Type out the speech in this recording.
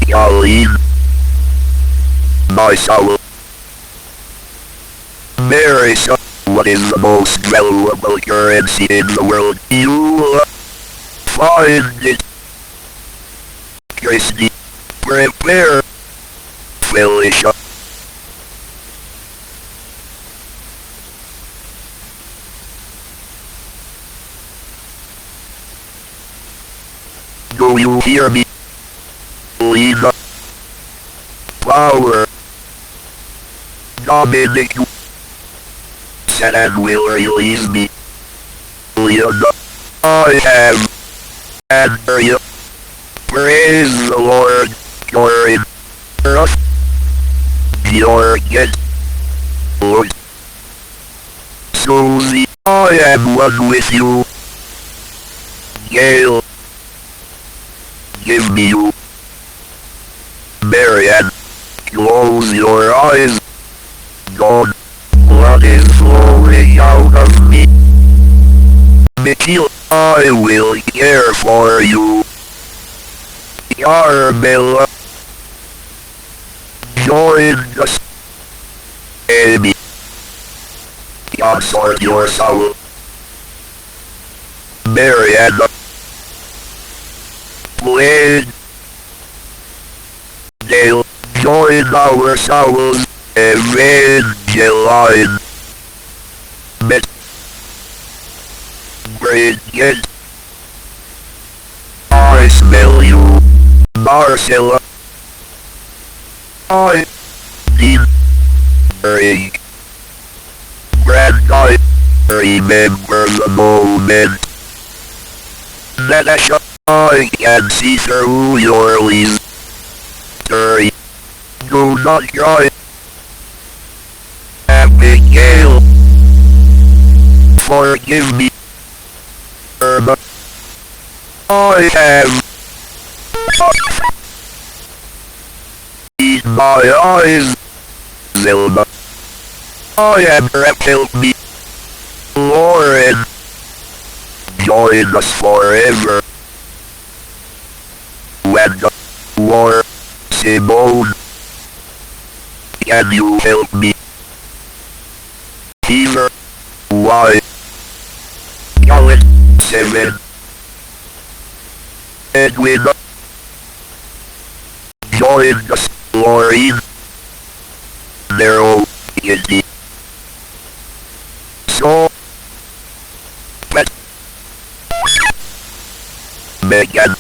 Colleen, my soul. Marissa, what is the most valuable currency in the world? You find it. Christy, prepare. Felicia. Do you hear me? Lena. Power. Dominic. Said and will release me. Lena. I am. Andrea. Praise the Lord. You're in earth. You're again. Lord. Susie. I am one with you. Gail. Give me you. Marianne. Close your eyes. God. Blood is flowing out of me. Mikhail, I will care for you. Carmela. Join us. Amy. Consort your soul. Marianne. Wade. Dale. Join our souls. Evangeline. Met. Bridget. I smell you. Marcella. I need break. Grandpa, remember the moment. Natasha, I can see through your lies. Hurry. Do not cry. Abigail. Forgive me. Irma. I have. In my eyes. Zelda. I am wrecked, help me. Lauren. Join us forever. When the war. Simone. Can you help me? Fever. Why? Colin. 7. Edwin. Join us, Laureen. Daryl. Indy. So. Pet. Megan.